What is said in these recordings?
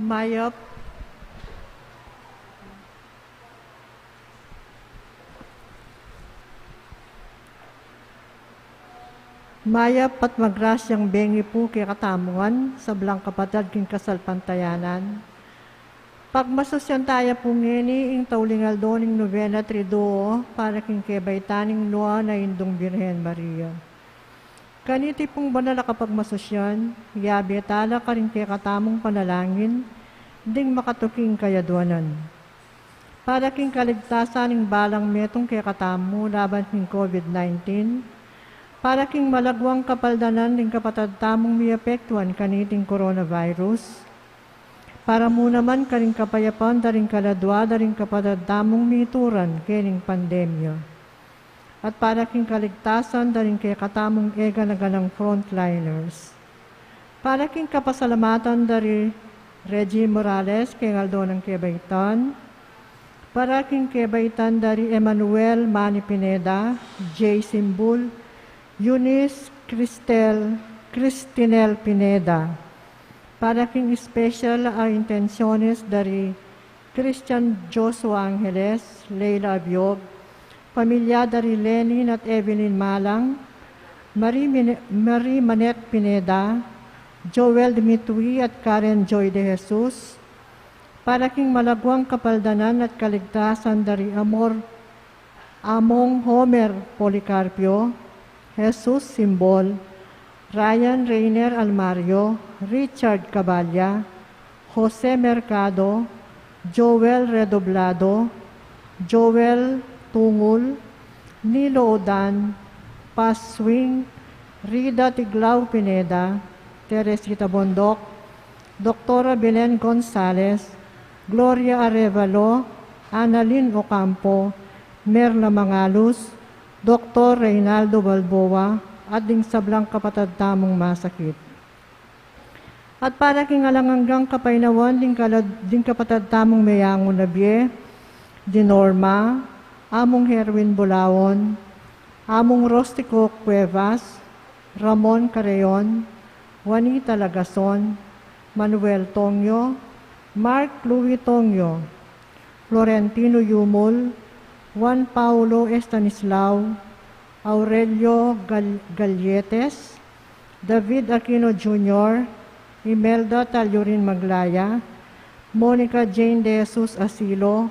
Maya Maya patmagrasyang bengi po kay katamungan sa belang kapatad king kasal pantayanan. Pagmasosyan tayo po ngeni ing taulingal doning novena triduo para king kebaitaning noa na indong Birhen Maria. Kaniti pong banal na kapagmasosyan, yabi tala ka rin kay katamong panalangin, ding makatuking kayaduanan. Para king kaligtasan ng balang metong kay katamu laban king COVID-19, para king malagwang kapaldanan ng kapatad tamong miapektuan kaniting coronavirus, para mo naman karing kapayapan daring kaladwa daring kapatad tamong mituran kening pandemya. At para king kaligtasan daring kay katamong ega na ganang frontliners. Para king kapasalamatan dari Reggie Morales kay Aldo ng Kebaitan, para king Kebaitan dari Emmanuel Manny Pineda, J. Simbul, Eunice Cristinel Pineda, para king special intenciones dari Christian Joshua Angeles, Leila Abiog, pamilya dari Lenin at Evelyn Malang, Marie Manet Pineda, Joel Dimitri at Karen Joy de Jesus, para king malagwang kapaldanan at kaligtasan dari Among Homer Policarpio, Jesus Simbol, Ryan Reiner Almario, Richard Caballa, Jose Mercado, Joel Redoblado, Joel Tungul, Nilo Odan, Paswing, Rida Tiglao Pineda, Teresita Bondok, Doktora Belen Gonzales, Gloria Arevalo, Annalyn Ocampo, Merla Mangalus, Dr. Reynaldo Balboa, at ding sablang kapatad tamong masakit. At para king alanganggang kapainawan, ding kapatad tamong mayangon na biye, di Norma, among Herwin Bulawon, among Rostico Cuevas, Ramon Carreon, Juanita Lagason, Manuel Tongyo, Mark Louis Tongyo, Florentino Yumol, Juan Paulo Estanislao, Aurelio Galletes, David Aquino Jr., Imelda Talyorin Maglaya, Monica Jane De Jesus Asilo,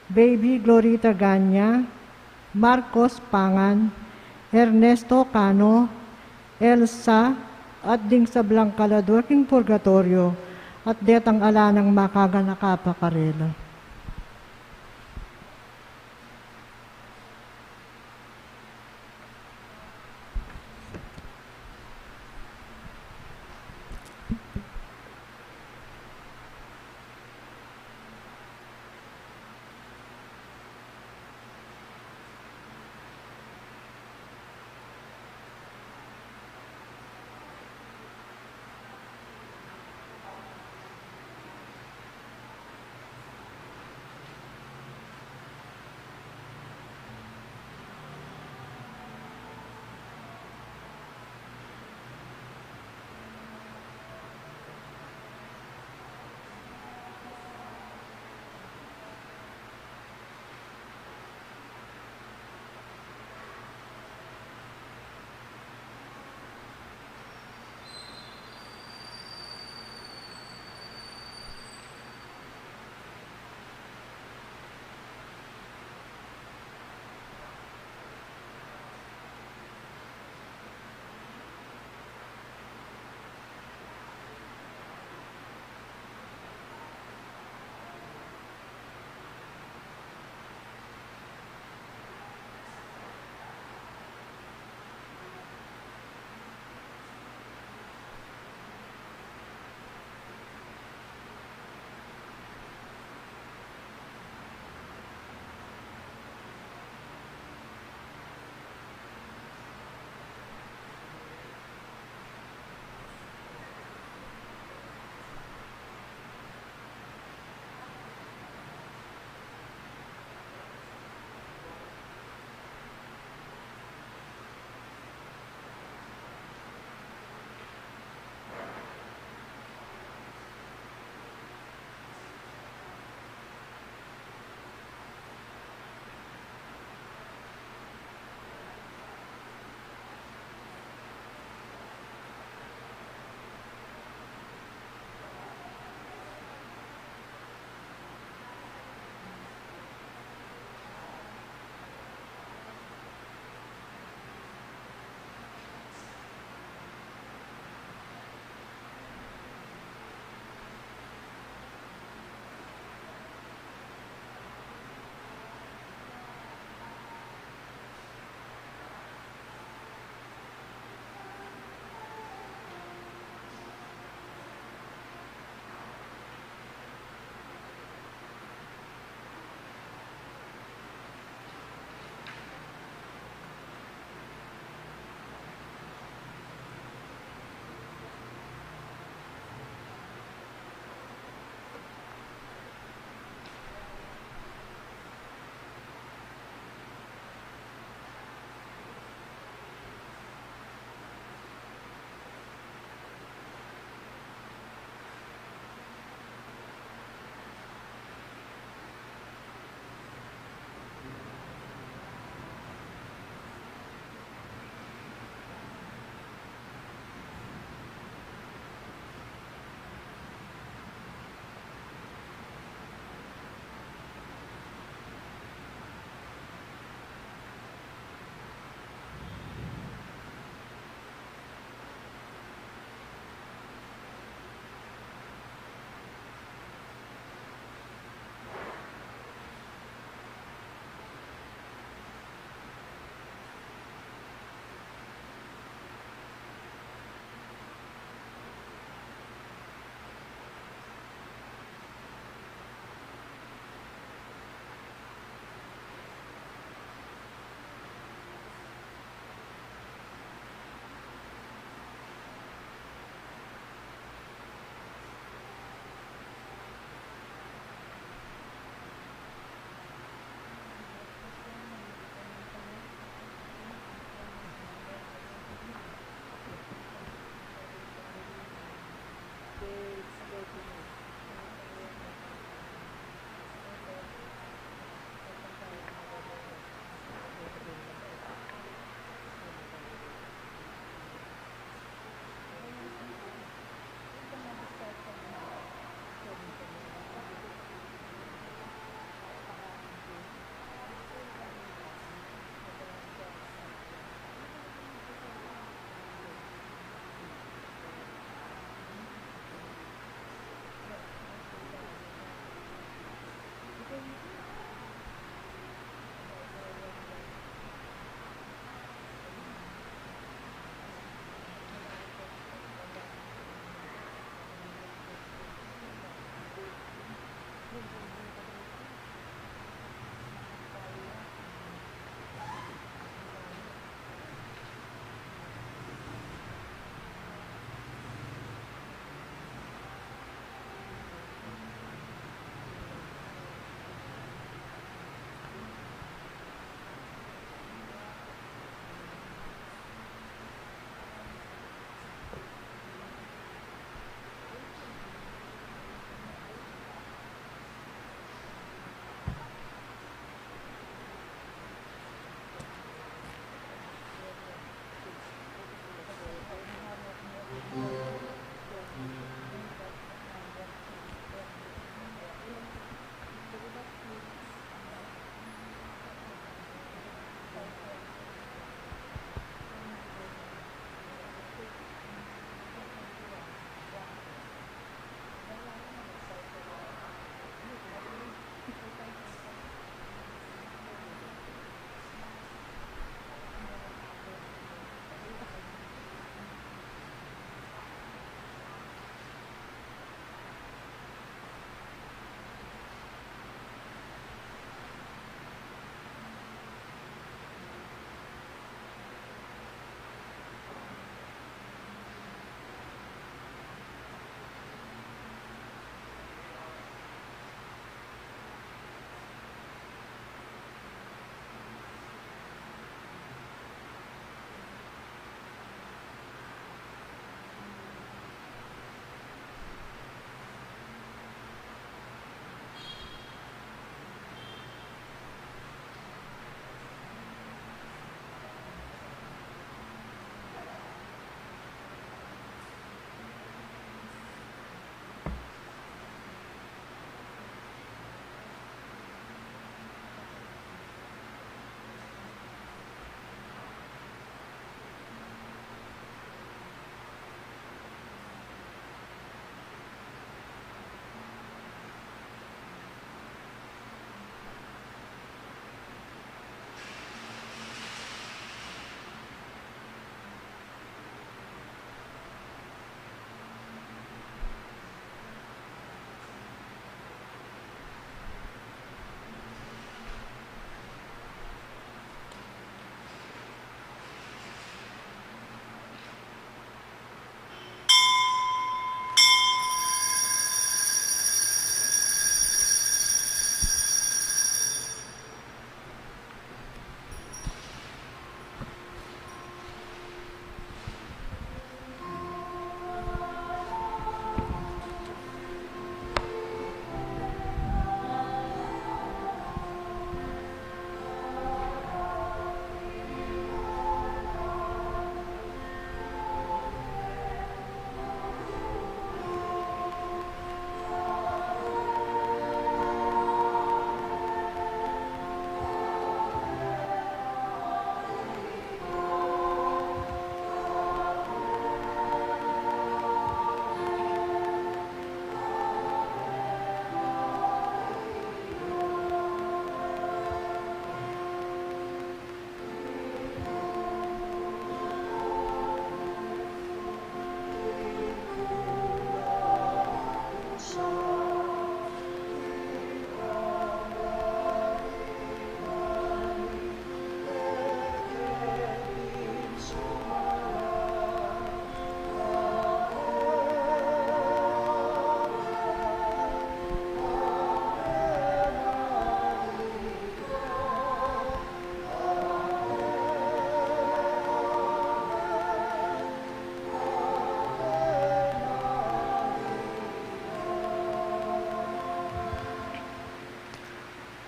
Baby Glorita Ganya, Marcos Pangan, Ernesto Cano, Elsa, at ding sa Blancaladworking Purgatorio, at detang alanang makaganakapakarela.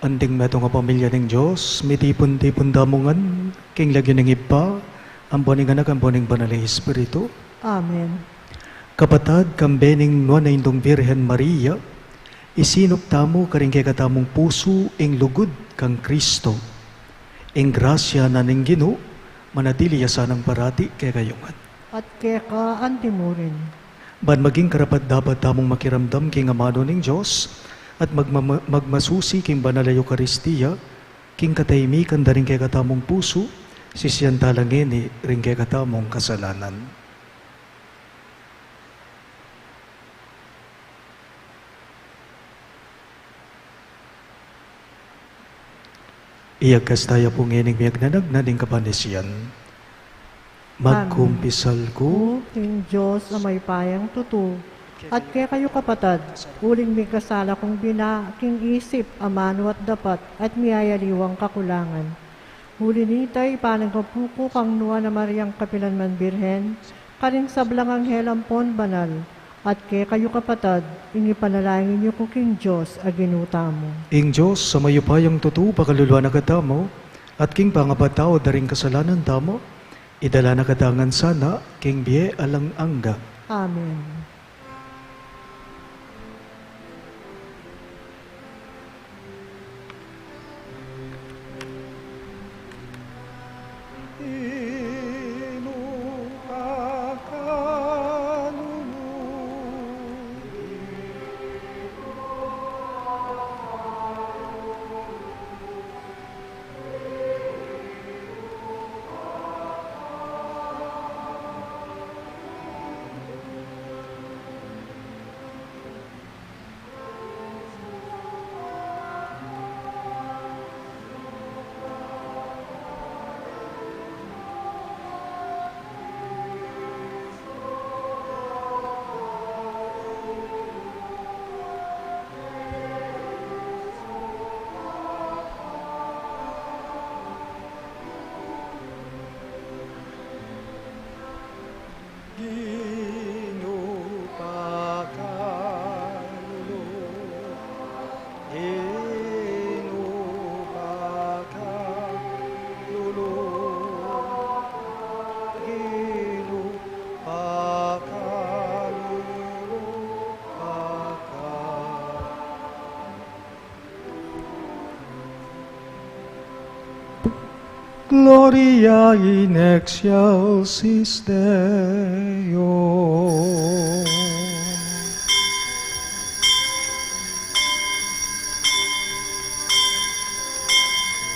Anding meto nga pamilya ng Diyos, mitipon-tipon damungan, king lagyan ng ipa, ang boning anak, ang boning banal na Espiritu. Amen. Kapatad, kambening nuan na indong Birhen Maria, isinop tamo karing kay katamong puso, ing lugod kang Kristo. Ing grasya na ning Ginoo, manatili yasanang parati kay kayungan. At keka antimurin. Ban maging karapat dapat tamong makiramdam king amano ning Diyos, at magmasusi king banal na Eucharistia, king katahimikan da rin kay katamong puso, sisiyan talangini rin kay katamong kasalanan. Iyagas tayo pong ining miyagnalag na ning kapanisiyan. Magkumpisal ko, King Diyos na may payang tutu, at kaya kayo kapatad, uling may kasala kong king isip, amano at dapat, at miyayaliwang kakulangan. Huli nitay, panagkapuko kang nuwa na Mariang Kapilanman Birhen, karing sablang anghel ampon banal, at kaya kayo kapatad, inipanalangin niyo ko king Diyos, aginuta mo. ing Diyos sa mayupayang tutu, pakaluluan na katamo, at king pangapatao daring kasalanan tamo, idala na katangan sana, king biye alang angga. Amen. Gloria in excelsis Deo.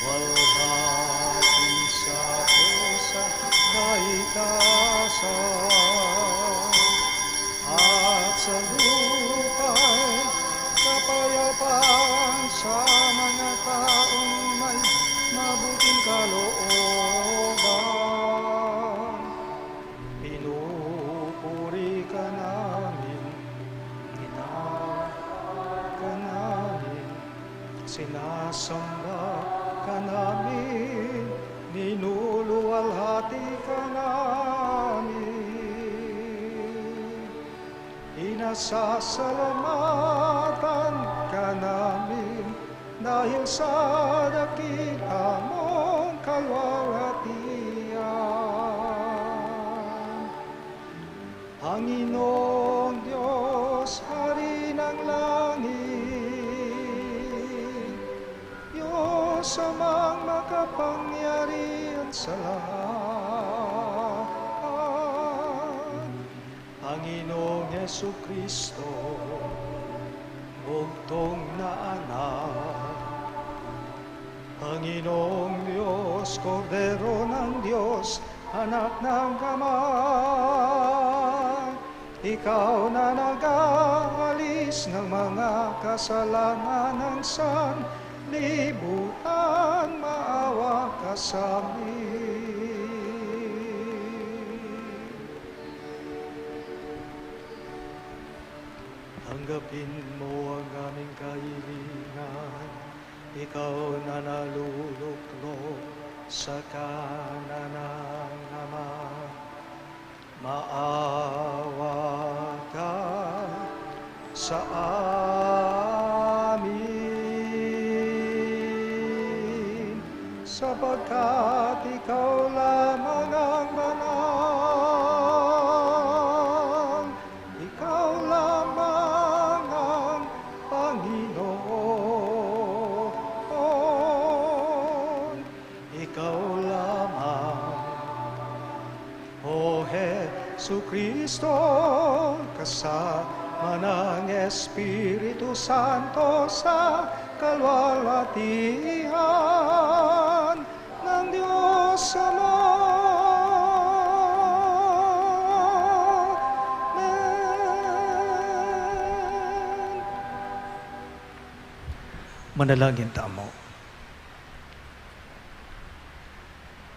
Walhati sa pusa kaitasan at sa lupa'y kapayapaan sa mga taong may mabuting kalooban. Pinupuri ka namin, ka namin, sinasamba ka namin, ninuluwalhati ka namin. Inasasalamatan ka namin dahil sa dakila mong kalwalhatian. Panginoong Diyos, Hari ng langit, Diyos amang makapangyarihan sa lahat. Panginoong Jesucristo, bugtong na anak, Panginoong Diyos, Kordero ng Diyos, anak ng Ama, ikaw na nag-aalis ng mga kasalanan ng sanlibutan, maawa ka sa amin. Tanggapin mo ang aming kahilingan, ikaw na naluluklok sa kanan ng Ama. Maawa ka sa amin, sapagkat ikaw lamang ang banal, ikaw lamang ang Panginoon, ikaw lamang, O Jesucristo, kasama ng Espiritu Santo sa kalwalhatian ng Diyos Ama. Amen. Manalangin tamo.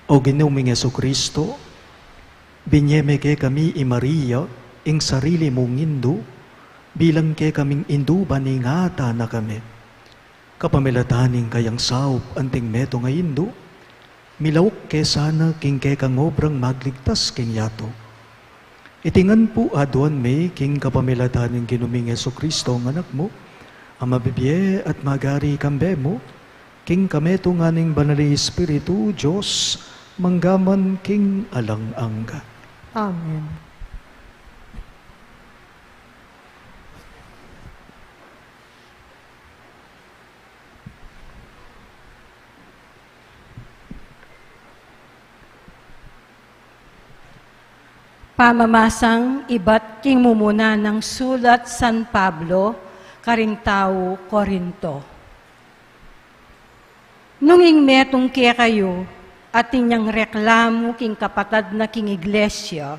O Ginoong Jesucristo, binyeme ke kami i Maria, ing sarili mong indo, bilang ke kaming indo baningata na kami. Kapamilataning kayang saup anting meto nga indo, milawok ke sana king ke kang obrang magligtas king yato. Itingan po aduan me king kapamilataning Ginoong Jesucristo ang anak mo, ang mabibye at magari kambe mo, king kameto nga ning banali Espiritu, Diyos, manggaman king alang-angga. Amen. Pamamasang iba't king mumuna ng sulat San Pablo, Karintao, Korinto. Nunging metong kaya kayo at inyang reklamo king kapatad na king iglesia,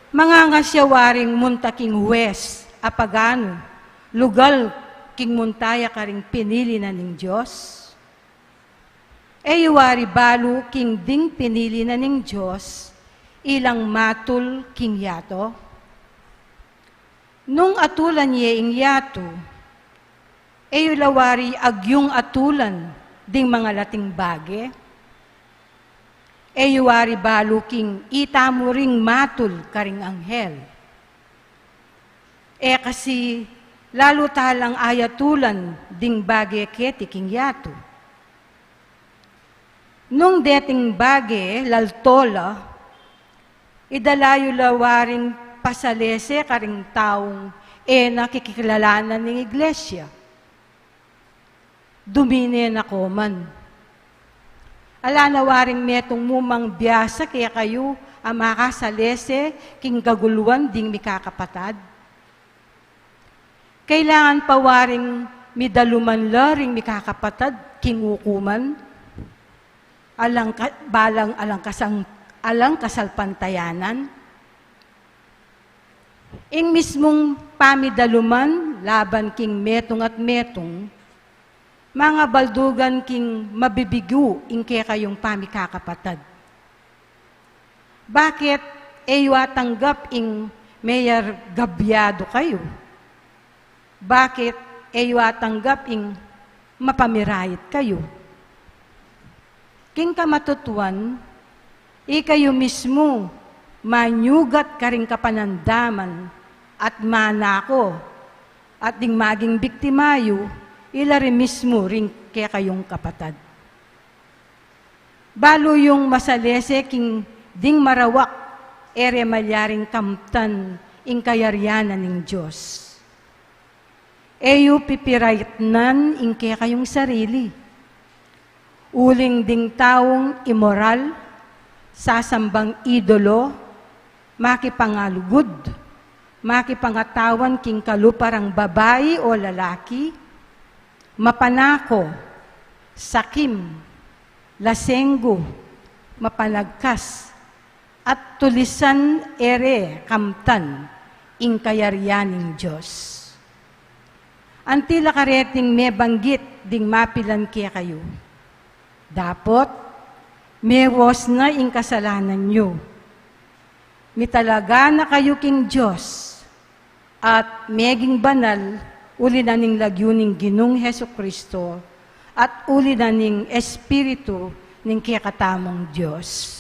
mga ngasyawaring munta king huwes, apagano, lugal king muntaya karing pinili na ning Diyos. Eyuwari balu king ding pinili na ning Diyos, ilang matul king yato. Nung atulan niya ing yato, eyulawari agyong atulan ding mga lating bage. Eyuwari balu king itamo ring matul karing anghel. Kasi lalo talang ayatulan ding bage keti king yato. Nung deting bage laltola, idalayo lawaring pasalese karing taong nakikilalanan ng iglesia. Dumine na ko man. Ala na waring metong mumang biyasa kaya kayo ang makasalese king gaguluan ding mikakapatad. Kailangan pa waring midaluman laring mikakapatad king ukuman. Alang kasalpantayanan. Ing mismong pamidaluman, laban king metong at metong, mga baldugan king mabibigu ing kaya kayong pamikakapatad. Bakit tanggap ing mayor gabyado kayo? Bakit tanggap ing mapamirayit kayo? King kamatutuan, ikayo mismo, manyugat karing kapanandaman at manako, at ding maging biktimayo, ilari mismo ring kaya kayong kapatad. Balo yung masalese king ding marawak, ere malyaring kamtan, ing kayaryanan ng Diyos. Eyo pipiraytnan ing kaya kayong sarili. Uling ding taong immoral, sasambang idolo, makipangalugod, makipangatawan king kaluparang babae o lalaki, mapanako, sakim, lasenggo, mapanagkas, at tulisan ere kamtan, ing kayaryaning Diyos. Antila kareting may banggit ding mapilan kaya kayo. Dapot, mewas na ing kasalanan nyo. Mitalaga na kayo king Diyos, at meging banal, uli na ning lagyuning Ginong Heso Kristo, at uli na ning Espiritu ning kiyakatamong Diyos.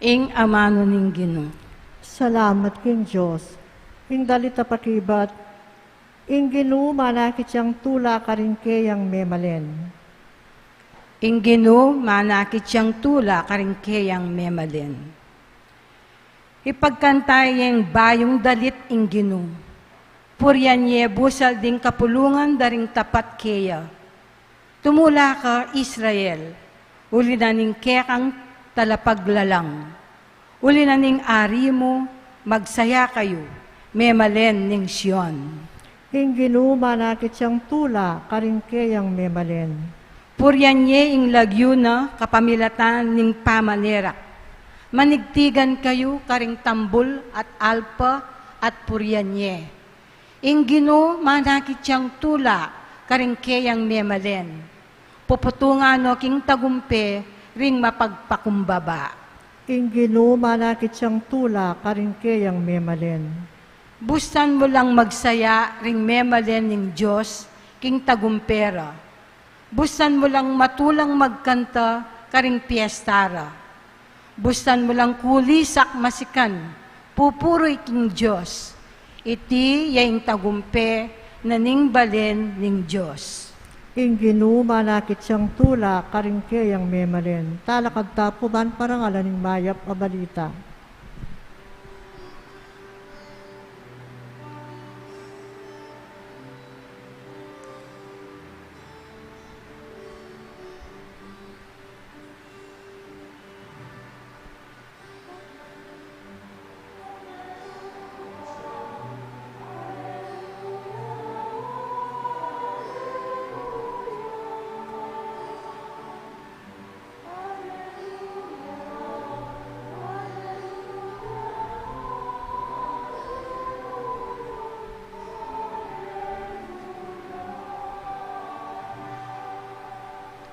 Ing amano ning Ginong. Salamat king Diyos. Ing dalita pakibat, ing Ginoo manakit siyang tula karing kayang memalen. Ing Ginoo manakit siyang tula karing kayang memalen. Ipagkantayeng bayong dalit ing Ginoo. Puryan ye busal ding kapulungan daring tapat kaya. Tumula ka Israel, uli na ning kekang talapaglalang. Uli na ning ari mo, magsaya kayo, memalen ning Sion. Ing Ginoo manakit siyang tula karing kayang memalen. Puryan ye ing lagyo na kapamilatan ning pamanerak. Manigtigan kayo karing tambol at alpa at puryan ye. Ing Ginoo manakit siyang tula karing kayang memalen. Puputungan no king tagumpe ring mapagpakumbaba. Ing Ginoo manakit siyang tula karing kayang memalen. Bustan mo lang magsaya ring memalen ning Diyos king tagumpera. Bustan mo lang matulang magkanta karing piestara. Bustan mo lang kulisak masikan, pupuroy king Diyos. Iti yaing tagumpe na ning balen ning Diyos. Ing Ginoo manakit siyang tula karing kayang memalen. Talakad tapuman parangalan ning mayap a balita.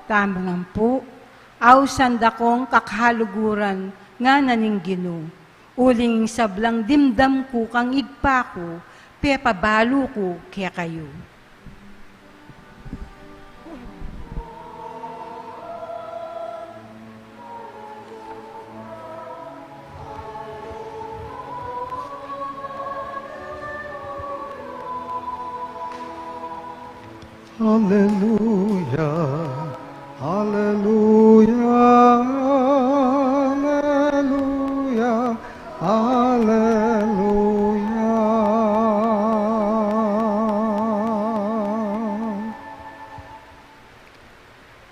Tamangan po, awsan dakong kakhaluguran nga naning Ginoo. Uling sablang dimdam ko kang igpa ko, pepabalo ko kaya kayo. Hallelujah, hallelujah, hallelujah, hallelujah.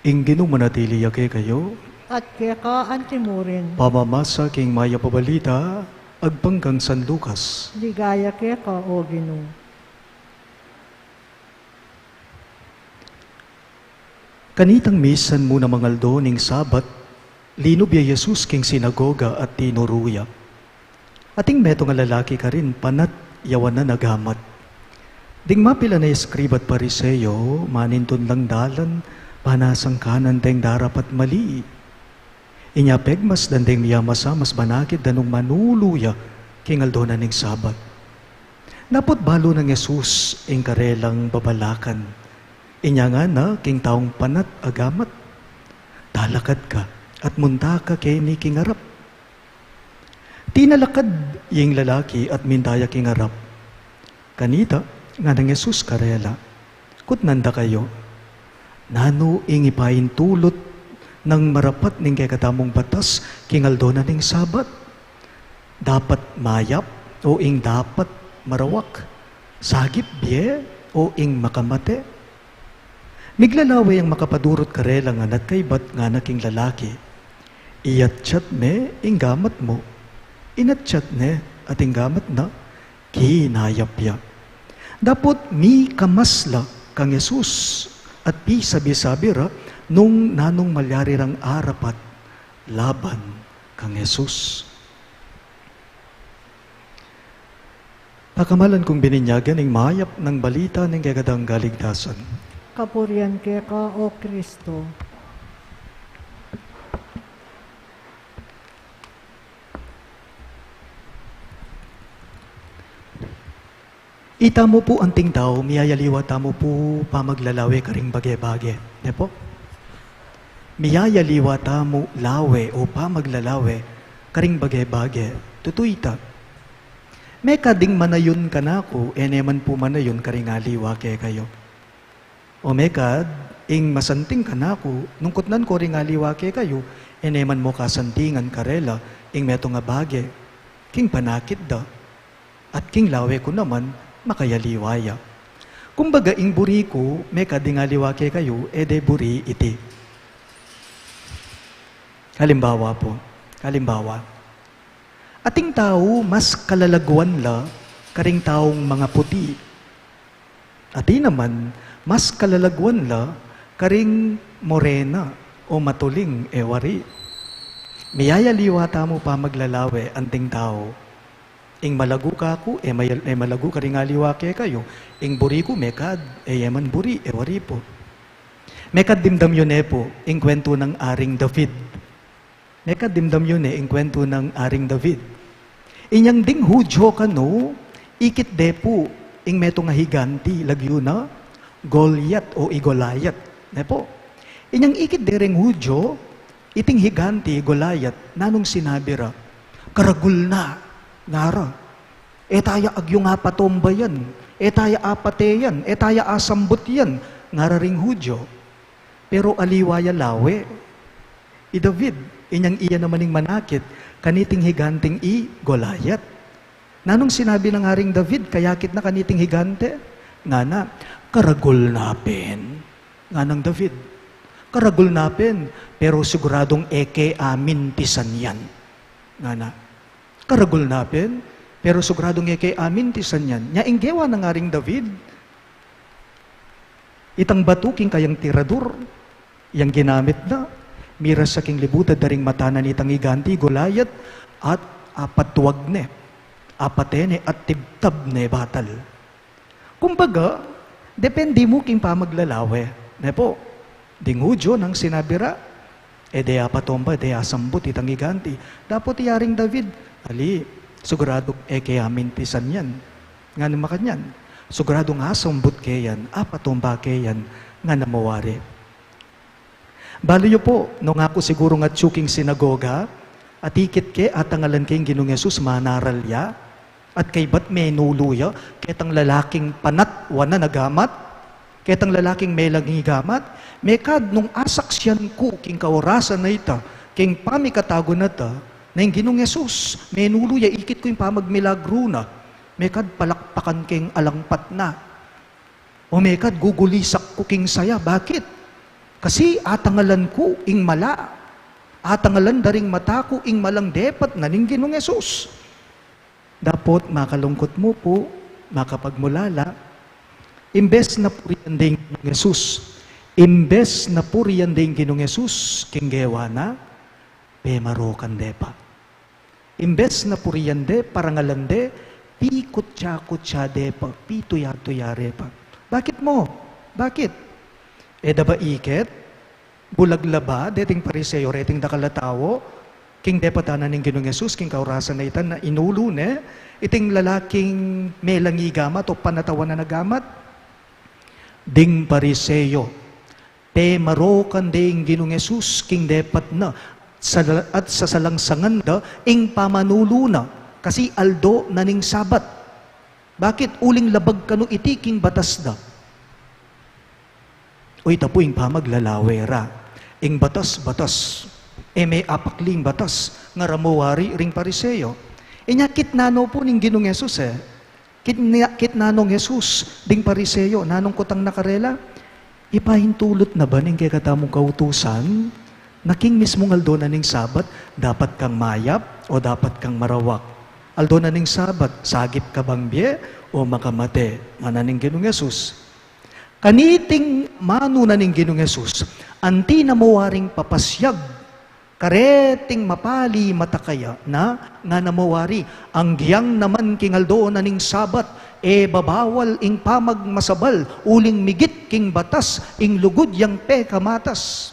Ingginong manatili yake kayo, At kaya ka antimurin, pamamasa king maya pabalita, agpanggang San Lucas. ligaya kaya ka o Ginoo. Kanitang misan mo na mangaldo ning Sabat, linob ya Jesus king sinagoga at tinuruya. Ating meto nga lalaki ka rin, panat yawan na nagamat. Ding mapila na eskribat pariseyo, maninton lang dalan, panasang kanan teng darapat mali. Inya pegmas dandeng miyamasa mas banakit danong manuluya king aldo na ning Sabat. Napot balo ng Jesus ing karelang babalakan. Inya nga na, king taong panat agamat, talakad ka at munta ka kay ni kingarap. Tinalakad yung lalaki at mintaya kingarap. Kanita, nga ng Jesus karela, kutnanda kayo, nano ing ipain tulot ng marapat ning kay katamong batas, kingaldo na ning Sabat. Dapat mayap o ing dapat marawak, sagip biye o ing makamate. Miglalaway ang makapadurot karela nga natkaybat nga naking lalaki. Iyatsyat me, inggamat mo. Inatsyat ne, at inggamat na, kinayapya. Dapot mi kamasla kang Jesus, at pi sabi-sabi ra, nung nanong malyari rang arapat, laban kang Jesus. Pakamalan kong bininyagan ng mayap ng balita ng kagadang galigtasan. Kapurian kaya ka o Kristo. Ita mo po anting tao, miyayaliwa tamo po pamaglalawe karing bage-bage. Ne po? Miyayaliwa tamo lawe o pamaglalawe karing bage-bage. Tutuita. May kading manayon ka na ko, eneman po manayon karing aliwa kaya kayo. O mekad, ing masanting ka na ko, nungkotnan ko ring aliwa kaya kayo, eneman mo kasantingan karela, ing meto nga bage, king panakit da, at king lawe ko naman, makayaliwaya. Kumbaga, ing buri ko, mekad ing aliwa kaya kayo, ede buri iti. Halimbawa po, halimbawa. Ating tao, mas kalalagwan la, karing taong mga puti. Ati naman, mas kalalagwan la, karing morena o matuling ewari. Miyayaliwa mo pa maglalawe anting tao. Ing malagu ka ko, malagu ka ring aliwa kaya kayo. Ing buri ko, mekad, yaman buri, ewari po. Mekad dimdam yun po, ing kwento ng Aring David. Mekad dimdam yun ing kwento ng Aring David. Inyang ding hudyo ka no, ikit depo, ing meto nga higanti, lagyo na, Goliath o Igolayat. Ne po. Inyang ikit dereng hudyo, iting higanti, Goliath, nanong sinabi ra, karagul na, ngara, etaya agyo nga patomba yan, etaya apate yan, etaya asambot yan, ngara ring hudyo. Pero aliwaya lawe, i David, inyang iya namaning manakit, kaniting higanting i Goliath. Nanong sinabi ng Haring David, kayakit na kaniting higante? Nga na, karagol napin. Nga ng David, karagol napin, pero siguradong eke amin tisan yan. Nga na, karagol napin, pero siguradong eke amin tisan yan. Nya inggewa ng Haring David, itang batuking kayang tirador, yang ginamit na, miras sa king libutan daring matanan itang iganti, Goliath, at apatwag ne, apatene at tibtab ne batal. Kumbaga, depende mo king pamaglalawe. Ne po, Ding Hudyo nang sinabira, deya patomba, deya sambut itang iganti. Dapat iyaring David, ali, sigurado kaya mintisan yan. Nga naman yan. Sigurado nga sambut kayan, patomba kayan, nga namawari. Baliyo po, nung ako siguro nga tsuking sinagoga, at ikit ke atangalan kayong Ginong Yesus manaral ya, at kay ba't may nuluya, ketang lalaking panat, wana nagamat, ketang lalaking may laging gamat, may kad nung asak siyan ko, king kaorasan na ita, king pamikatago na ta, na yung Ginong Yesus, may nuluya, ikit ko yung pamagmilagro na, may kad palakpakan king alangpat na, o may kad gugulisak ko king saya, bakit? Kasi atangalan ko ing mala, atangalan daring mata ko ing malang depat na ning Ginong Yesus. Dapat makalungkot mo po, makapagmulala, imbes na puriyan din Ginong Yesus, imbes na puriyan din Ginong Yesus, kinggewa na, pemarokan de pa. Imbes na puriyan de, parangalan de, pikot-tsa de pa, pituya-tuyare pa. Bakit mo? Bakit? Daba iket, bulaglaba, deting pariseyo, reting dakalatawo, king depatanan ng Ginong Yesus, king kaurasan na itan na inulo ne, iting lalaking may langigamat o panatawan na nagamat, ding pariseyo, te marokan ding Ginong Yesus, king depat na, at sa salangsangan da, ing pamanulo na, kasi aldo na ning sabat. Bakit uling labag kano iti king batas da? Uy, tapo ing pamaglalawera, ing batas, may apakling batas, nga ramawari ring pariseyo. Inya kitnano po ning Ginong Yesus kitnanong Yesus, ding pariseyo, nanong kutang nakarela, ipahintulot na ba ning kakatamong kautusan, naking mismong aldo na ning sabat, dapat kang mayap o dapat kang marawak. Aldo na ning sabat, sagip ka bang biye o makamate, mananing Ginong Yesus. Kaniting mano na ning Ginong Yesus, anti na mawaring papasyag, kareting mapali matakaya na nga namawari, ang giyang naman kingaldo na ning sabat, babawal ing pamagmasabal, uling migit king batas, ing lugod yang kamatas.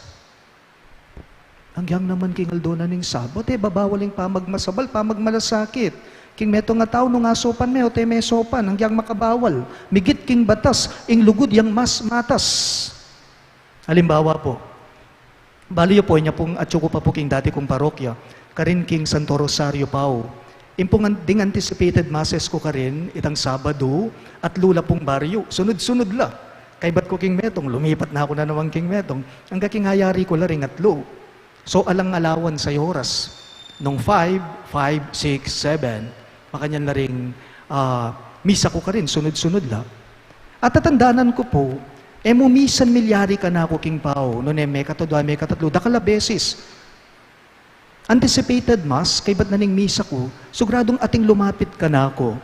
Ang giyang naman kingaldo na ning sabat, babawal ing pamagmasabal, pamagmalasakit. King meto nga tao nung asopan me o te may sopan, ang giyang makabawal, migit king batas, ing lugod yang mas matas. Halimbawa po, baliyo po niya pong atsuko pa po king dati kong parokya, karin king Santo Rosario Pao. Impong ding anticipated masses ko karin, itang Sabado, at lula pong baryo. Sunod-sunod la. Kay ba't ko king metong, lumipat na ako na naman king metong, ang kaking hayari ko la ring atlo. So alang-alawan sa oras. Nung 5, 6, 7, makanyan na ring misa ko ka rin, sunod-sunod la. At tatandanan ko po, mumisan milyari ka na ako king pao, noon may katadwa, may katatlo, dakala beses. Anticipated mass, kay ba't na ning misa ko, sugradong ating lumapit ka na ako,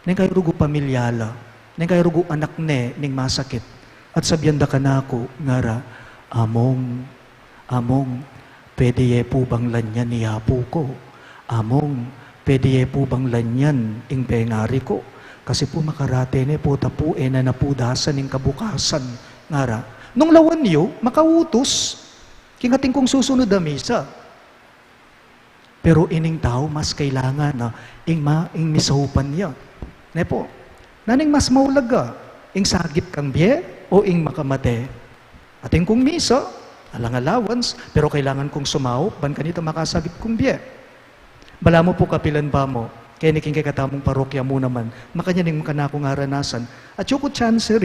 nang kayo rugo pamilyala, nang kayo rugo anak ning masakit, at sabyanda ka na ako, ngara, among, pwede po bang lanyan niya po ko? Among, pwede po bang lanyan ing pengari ko? Kasi po makarate ne po tapu na napudasan ing kabukasan. Ngara, nung lawan niyo, makautos, kingating kong susunod na misa. Pero ining tao, mas kailangan na ing misahupan niya. Ne po, naning mas maulaga, ing sagip kang biye o ing makamate. Ating kong misa, alang allowance, pero kailangan kong sumao, ban kanito makasagip kong biye. Bala mo po kapilan ba mo, kaya niking katamong parokya mo naman, makanyaning ka na akong aranasan. At yung ko chancer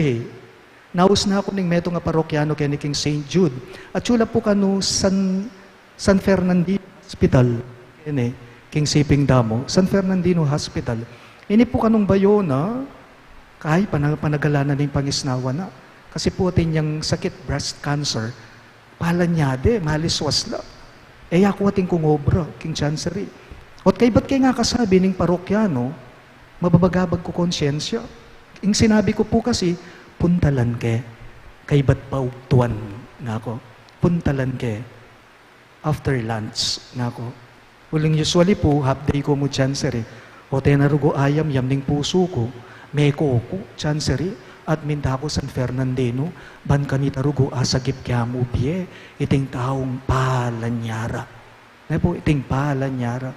naus na ako ning meto nga parokyano kaya niking St. Jude. At yula po kano San Fernandino Hospital, king Siping Damo, San Fernandino Hospital. Ini po kanong bayo na, kahit panagalanan ng pangisnawa na. Kasi po atin yung sakit, breast cancer, palanyade, maliswas la. Ako ating kong obra, king chancery. At kay ba't kayo nga kasabi ng parokyano, mababagabag ko konsyensya. Yung sinabi ko po kasi, puntalan ke, kay ba't paugtuan nga ako. Puntalan ke, after lunch nga ako. Uling usually po, half day ko mo chancery. O tenarugo ayam, yam ning puso ko, may ko chancery. at mindako San Fernandino, ban kanita rugo asagip kya mo biye, iting taong palanyara. Ne po, iting palanyara.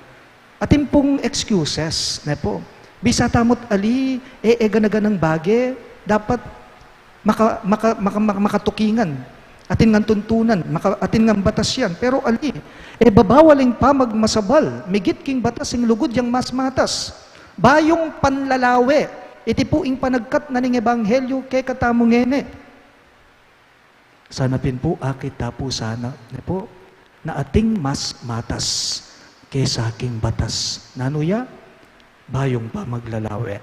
Atin pong excuses, ne po, bisa tamot ali, ganaganang bage, dapat makatukingan, atin nga tuntunan, atin nga batas yan. Pero ali, babawaling pa magmasabal, migit king batas, ing lugod yang mas matas. Bayong panlalawe, iti po ing panagkat na ning ebanghelyo kay katamong ngene. Sana pin po akita po sana, ne po, na ating mas matas kaysa aking batas. Nanuya, bayong pa maglalawe.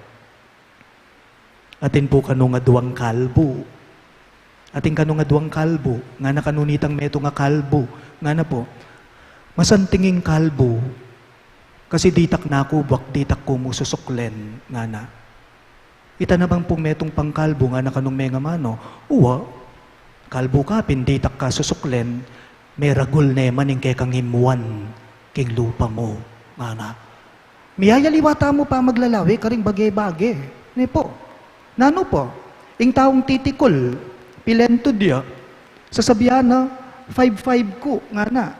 Atin po kano nga duwang kalbo. Atin kano nga duwang kalbo, nga nakanunitang meto nga kalbo, nga na po, masantinging kalbo, kasi ditak na ako, buwak ditak ko mo susuklen, nga na. Ita na bang pong metong pangkalbo, nga nakanong may nga mano, uwa, kalbo ka, pinditak ka susuklen, may ragul neman yung kay kang himuan, king lupa mo, nga na. Miyayaliwata mo pa maglalawi, karing bagay-bagay. Ne po, nano po, ing taong titikol, pilento dia, sasabihan na, 5-5 ko, nga na.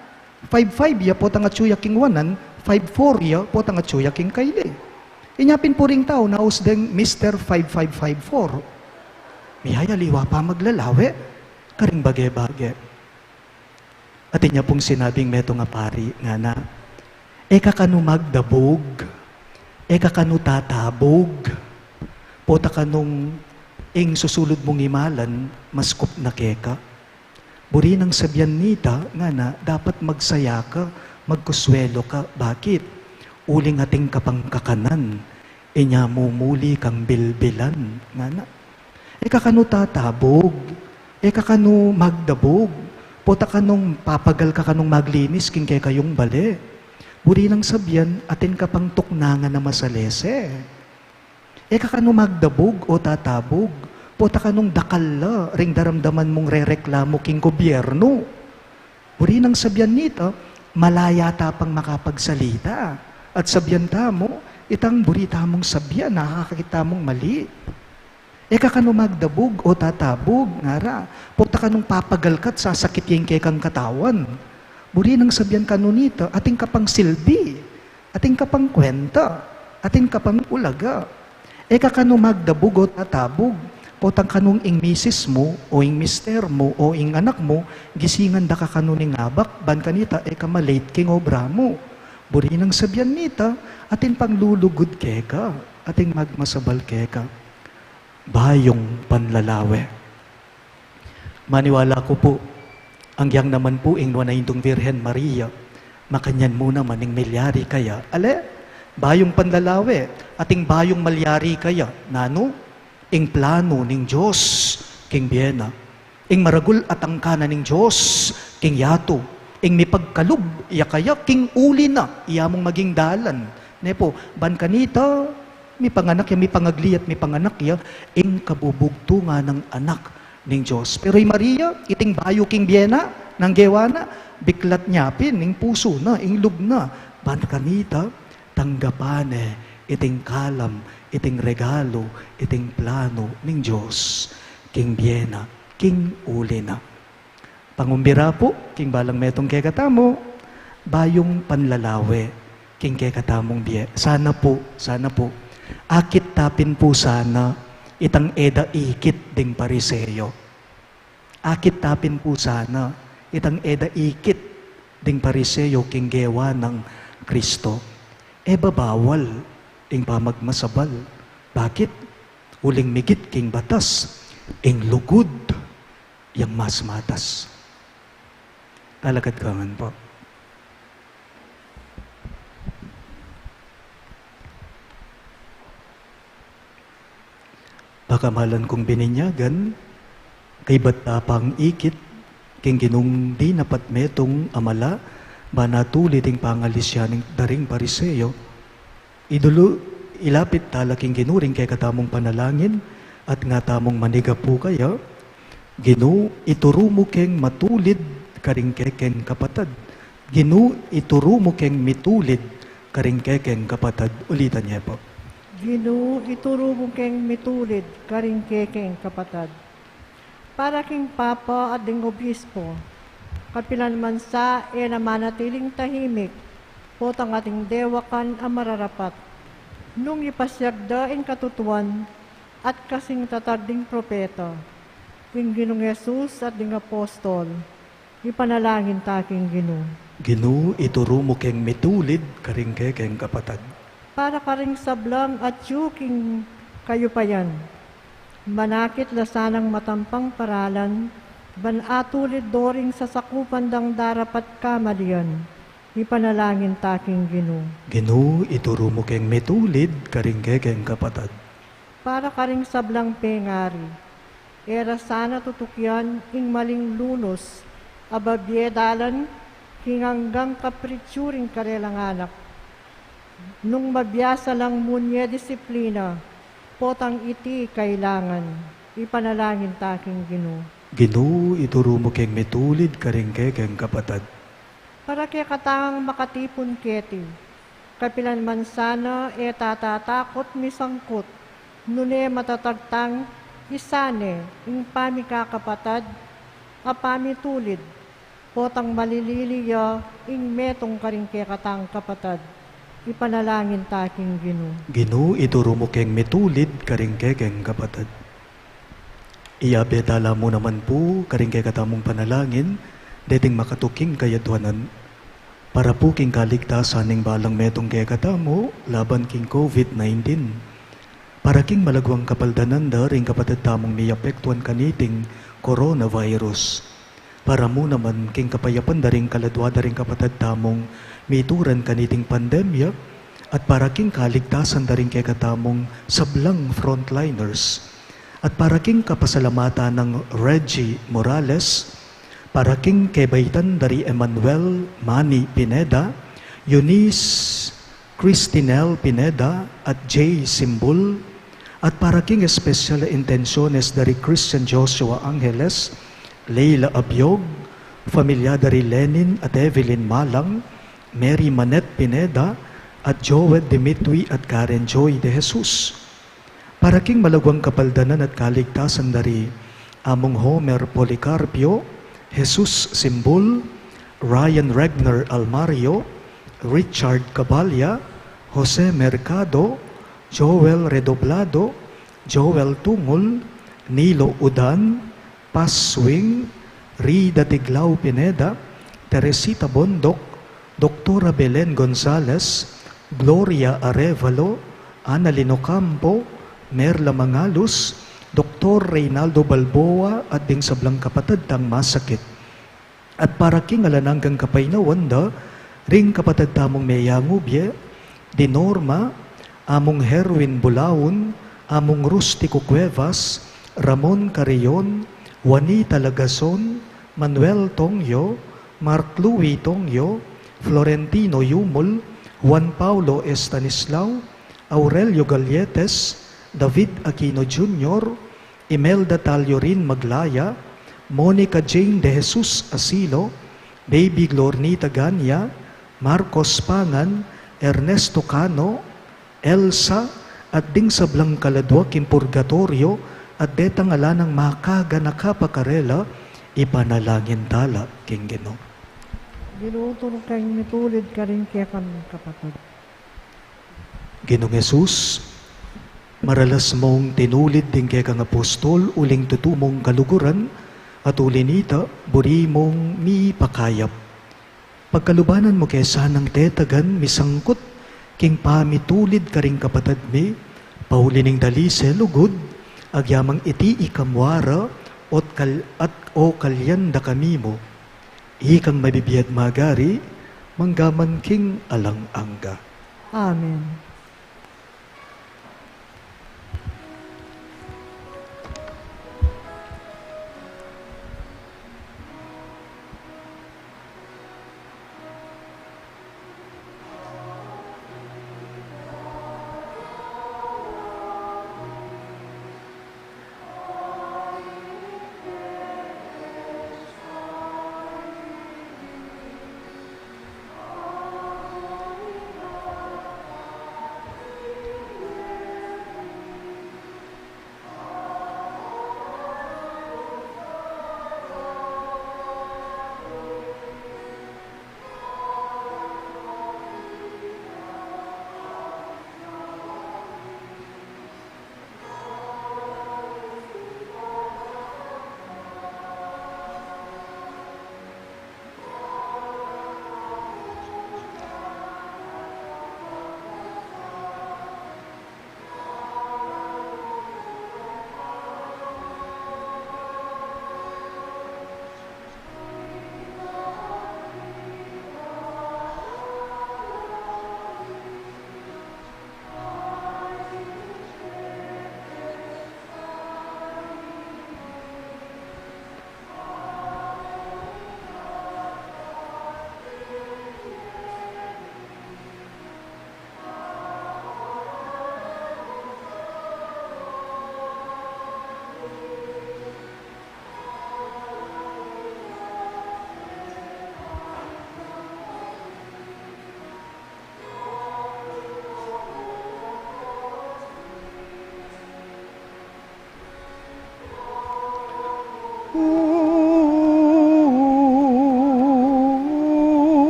5-5 ya po tanga tsuya king wanan, 5-4 ya po tanga tsuya king kaili. Inyapin po ring tao na usdeng Mr. 5554. Miyayaliwa pa maglalawi, karing bagay-bagay. At inya pong sinabing meto nga pari, nga na, kakanu magdabog, kakanu tatabog, pota kanong ing susulod mong imalan, maskup na keka. Buri nang sabyan nita, nga na, dapat magsaya ka, magkuswelo ka. Bakit? Uling ating kapangkakanan, inya mumuli kang bilbilan, nga na. Kakanu tatabog, kakanu magdabog, pota kanong papagal ka kanong maglinis, king kay kayong bali. Buri nang sabyan, atin kapang tuknangan na masalese. Kakanu magdabog o tatabog, pota kanong dakalla, ring daramdaman mong rereklamo king gobyerno. Buri nang sabyan nito, malaya tapang makapagsalita. At sabyan tamo, itang buri tamong sabyan, nakakakita mong mali. Kakanu magdabog o tatabog, ngara, pota kanong papagalkat sa sakit yung kay kang katawan. Buri nang sabyan kanunito, ating kapang silbi, ating kapang kwenta, ating kapang ulaga. Kakanu magdabog o tatabog, potang kanong ing misis mo, o ing mister mo, o ing anak mo, gisingan da ka kanuning abak, ban kanita, kamalate king obra mo. Buri nang sabyan nita, atin pang lulugod keka, ating magmasabal keka. Bayong panlalawe. Maniwala ko po, ang yang naman po ing na indong Virhen Maria, makanyan mo naman ing milyari kaya, bayong panlalawe, ating bayong malyari kaya, nano, ing plano ning Diyos, king biyena, ing maragul at angkana ning Diyos, king yato, ing mipagkalub, iya kaya, king uli na, iya mong maging dalan. Nepo, ban kanita, mi panganak ya, mi pangagli at mi panganak ya, ing kabubugto nga ng anak ning Diyos. Pero yung Maria, iting bayo king biyena, nang gewana, biklat nyapin, ing puso na, ing lub na, ban kanita, tanggapane, iting kalam, iting regalo, iting plano ning Diyos, king biyena, king uli na. Pangumbira po, king balang metong kekatamo, bayong panlalawe, king kekatamong biye. Sana po, akit tapin po sana, itang eda ikit ding pariseyo. Akit tapin po sana, itang eda ikit ding pariseyo, king gewa ng Kristo. Babawal ing pamagmasabal. Bakit? Uling migit king batas, ing lugod, yang mas matas. Talagad ka man po. Pakamalan kong bininyagan, kay batapang ikit, king ginung di napat metong amala, manatuli ding pangalisyaning daring pariseyo, idolo ilapit talaking ginuring kay katamong panalangin, at nga tamong maniga po kaya, Ginu ituro mo keng matulid karing kekeng kapatad. Ginu ituro mo keng mitulid karing kekeng kapatad. Ulitan niya po. Ginoo, ituro mo keng mitulid, karing kekeng kapatad. Para king Papa at ding Obispo, kapilan man sa manatiling tahimik, potang ating dewakan ang mararapat. Nung ipasyagda in katutuan at kasing tatag ding propeta, king Ginong Yesus at ding apostol, ipanalangin taking Ginoo. Ginoo, ituro mo keng mitulid, karing kekeng kapatad. Para karing sablang at yuking kayo pa yan. Manakit lasanang matampang paralan, banatulid doring sa sakupan dang darapat kamalian, ipanalangin taking Ginoo. Ginoo, ituro mo keng mitulid, karing kekeng kapatad. Para karing sablang pengari, era sana tutukyan ing maling lunos, ababyedalan, hinganggang kapritsuring karelang anak. Nung mabiyasa lang munye disiplina, potang iti kailangan, ipanalangin taking Ginoo. Ginoo, ituro mo keng mitulid, karing kekeng kapatad. Para kay katangang makatipon keti, kapilan man sana tatatakot misangkot, nune matatagtang isane, ing pamikakapatad, apami tulid, potang malililiya, ing metong karing kay katang kapatad, ipanalangin taking Ginoo. Ginoo, ituro mo keng mitulid, karing kekeng kapatad. Iyabetala mo naman po, karing kay katamong panalangin, dating makatuking kayadwanan, para po king kaligtasan ng balang metong kay katamo, laban king COVID-19. Para king malagwang kapaldanan da, ring kapatid tamong miyapektuan kaniting coronavirus. Para mo naman king kapayapan da ring kaladwada ring kapatid tamong mituran kaniting pandemya, at para king kaligtasan da ring kay katamong sablang frontliners. At para king kapasalamatan ng Reggie Morales, para king kebaitan dari Emmanuel Manny Pineda, Eunice Cristinel Pineda at Jay Simbul, at para king espesyal intensyones dari Christian Joshua Angeles, Leila Abiog, familia dari Lenin at Evelyn Malang, Mary Manet Pineda, at Joel Dimitri at Karen Joy de Jesus. Para king malagwang kapaldanan at kaligtasan dari among Homer Policarpio, Jesus Simbul, Ryan Regner Almario, Richard Cabalya, Jose Mercado, Joel Redoblado, Joel Tungol, Nilo Udan, Paz Swing, Rida Tiglao Pineda, Teresita Bondok, Doktora Belen Gonzales, Gloria Arevalo, Annalino Campo, Merla Mangalus, Dr. Reynaldo Balboa at ding sablang kapatid tang masakit. At para king alananggang kapaynawan ring kapatid tamong meyangubye, di Norma, among Herwin Bulaon, among Rustico Cuevas, Ramon Carrion, Juanita Lagason, Manuel Tongyo, Mark Louis Tongyo, Florentino Yumol, Juan Paulo Estanislao, Aurelio Galletes, David Aquino Jr., Imelda Taliorin Maglaya, Monica Jane De Jesus Asilo, Baby Glornita Ganya, Marcos Pangan, Ernesto Cano, Elsa, at ding sablang kaladwa kim purgatorio, at detang alanang makaga nakapakarela, ipanalangin tala king Ginoo. Ginoo, tulong kayong mitulid ka rin kaya kami kapatid. Ginoong Jesus, maralas mong tinulid din kay kang apostol, uling tutumong kaluguran, at ulinita, buri mong mi pakayap. Pagkalubanan mo kay sanang tetagan, misangkot, king pamitulid ka ring kapatid mi, paulining dalise lugod, agyamang iti ikamwara, at o kalyanda kami mo, ikang mabibiyad magari, manggaman king alang angga. Amen.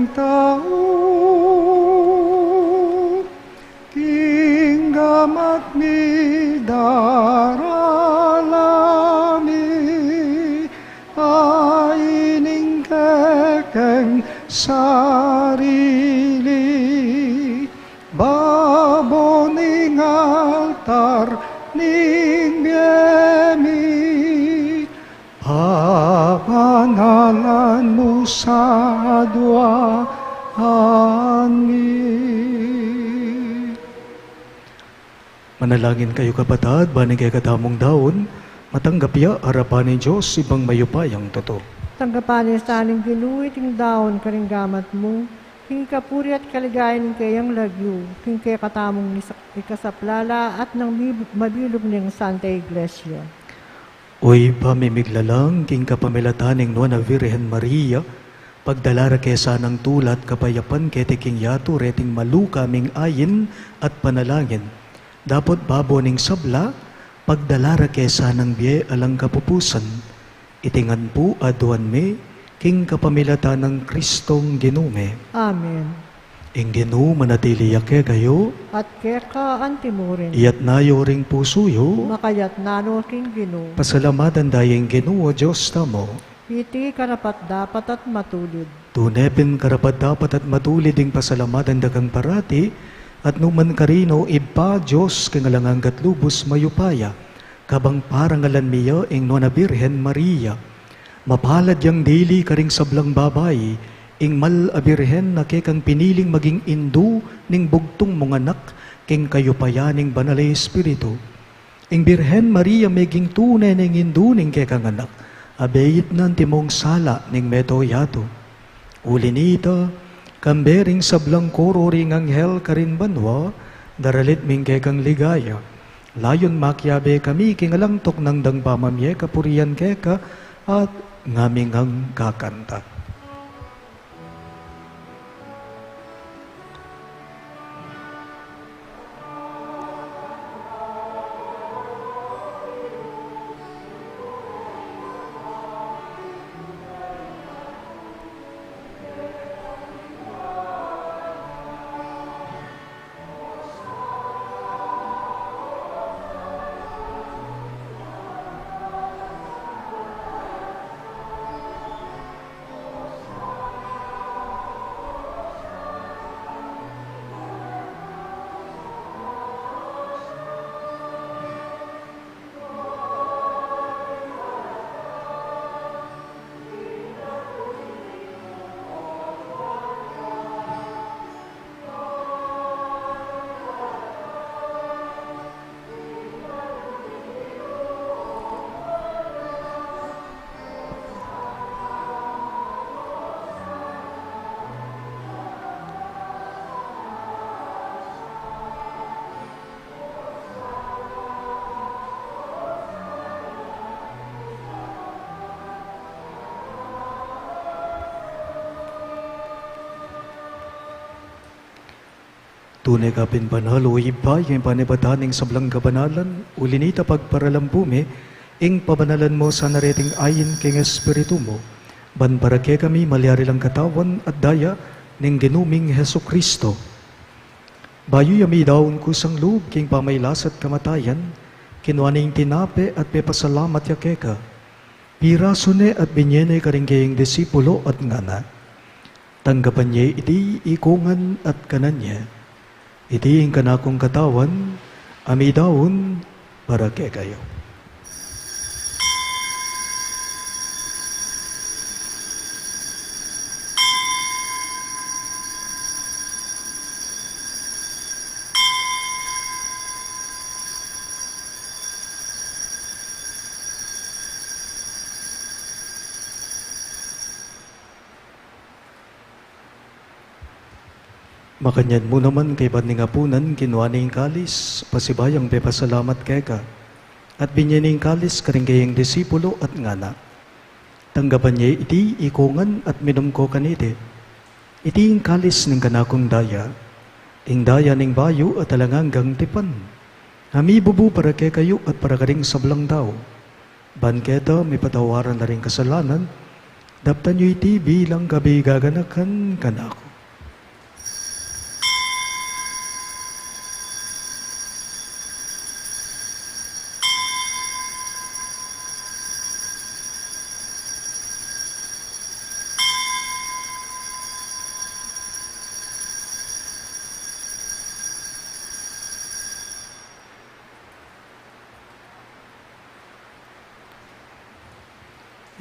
ing tao, kinggamat mi daralami, aining kekeng sarili, baboning altar ning biyemi, pabangalan mo sa duwaanmi. Manalangin kayo kapatad, baning kay katamong daon, matanggap ya harapan ni Diyos ibang mayupayang totoo. Tanggapanin sa aning ginuit ng daon karinggamat mo, king kapuri at kaligayan kayang lagyo, king kay katamong ikasaplala at ng mabilog ng Santa Iglesia. Oy pamimiglalang king kapamilataning Nuana Virgen Maria, pagdalara kesa ng tulat kapayapan kete king yato reting malu kaming ayin at panalangin. Dapat babo ning sabla, pagdalara kesa ng biye alang kapupusan, itingan po aduan me, king kapamilata ng Kristong ginume. Amen. Ing ginu manatili yake kayo, At keka antimurin, iyat nayo ring pusuyo, makayat nano king ginu, pasalamatan dayeng ginu o Diyos tamo. iti karapat dapat at matulid. Tunepin karapat dapat at matulid ing pasalamatan dagang parati, at numan karino iba Diyos kangalangang katlubos mayupaya, kabang parangalan miya ing Nuana Virgen Maria. Mapalad yang dili karing sablang babay, ing mal a Birhen na kang piniling maging indu ning bugtong mong anak, king kayupayaning banalay Espiritu. Ing Birhen Maria meging tunay ning indu ning kang anak, abeyit nan timong sala ning meto yato. Ulinita, kambering sablang koro ring anghel karin banwa, daralit ming kang ligaya. Layon makyabe kami kingalang tok ng dang pamamye kapurian keka at ngaming ang kakanta. Tunay ka pinpanalo, iba yung panibataning sablang kabanalan, ulinita pagparalampume, ing pabanalan mo sa nareting ayin king Espiritu mo, ban para kay kami malyari lang katawan at daya ning ginuming Heso Kristo. Bayo yami daon kusang loob king pamaylas at kamatayan, kinuaning tinape at pepasalamat yakeka. Pirasone at binyene karing kayong disipulo at ngana. Tanggapan niya iti ikungan at kananya. Iti ang kanakong katawan, ami daon para kay kayo. Makanyan mo naman kay Badningapunan, kinuaning kalis, pasibayang pepasalamat keka. At binyaning kalis karing kayang disipulo at ngana. Tanggapan niya iti ikungan at minum ko kanite. Iti ang kalis ng kanakong daya, ing daya ning bayo at talanganggang tipan. Hamibubu para kay kayo at para karing sablang tao. Banketa may patawaran na rin kasalanan, Daptan nyo iti bilang gabi gaganakan kanako.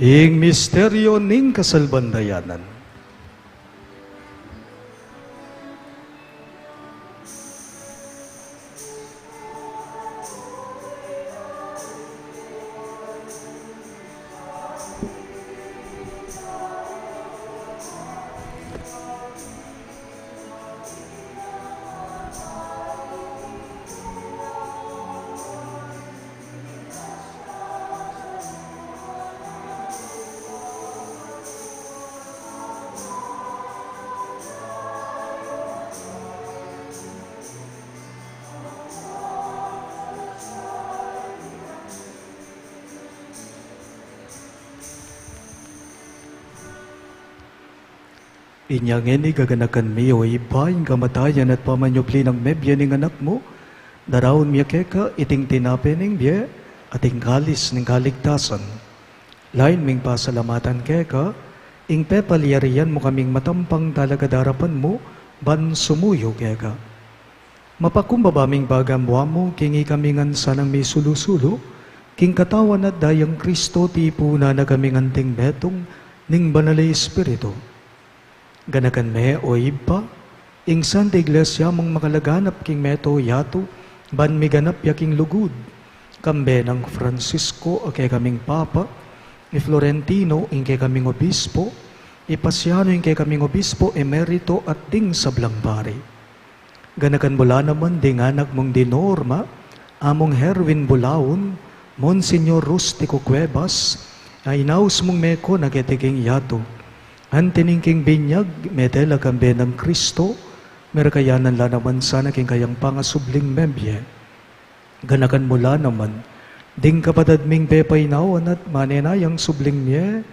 Ing misteryo ning kasalbandayanan. Inyangin gaganakan miyo ibaing kamatayan at pamanyupli ng mebya ning anak mo, darawon miya keka iting tinape ning biye ating kalis ning kaligtasan. Lain ming pasalamatan keka, ing pepalyarian mo kaming matampang talaga darapan mo, ban sumuyo keka. Mapakumbabaming bagamwa mo, kingi kamingan sanang may sulusulo, king katawan at dayang Kristo tipu na nagaming anting betong ning banalay espiritu. Ganakan me o iba, ing Santa Iglesia mong makalaganap king meto yato, ban miganap yaking lugud, kambe ng Francisco o kay kaming Papa, ni Florentino ing kay kaming Obispo, ipasiano ing kay kaming Obispo emerito at ding sablang pare. Ganakan mula naman ding anak mong dinorma, among Herwin Bulaon, Monsignor Rustico Cuevas, ay inaus mong meko nagetiging yato. Antiningking binyag, medela kambe ng Kristo, merkayanan la naman sana king kayang pangasubling membye. Ganakan mula naman, ding kapatad ming pepay nawan at manenayang subling miye,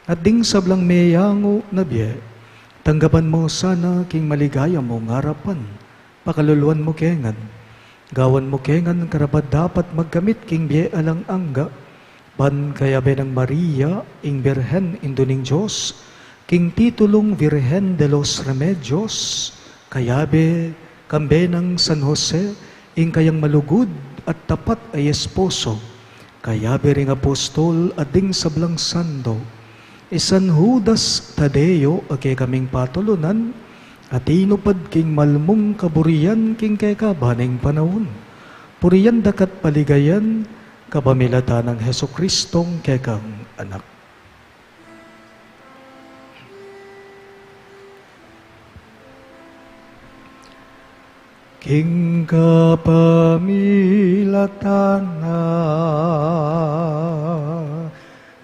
at ding sablang meyango na biye. Tanggapan mo sana king maligaya mo ngarapan, pakaluluan mo kengan. Gawan mo kengan karapat dapat magkamit king biye alang angga, ban kaya benang Maria, ing Birhen induning Diyos, king titulong Virgen de los Remedios, kayabe kambe ng San Jose, ing kayang malugod at tapat ay esposo, kayabe ring apostol ading sablang sando, San Judas Tadeo ake kaming patulunan, at inupad king malmong kaburian king kay kabaning panahon, puriyan dakat paligayan, kabamilata ng Heso Kristong kekang anak. King kapamilatan na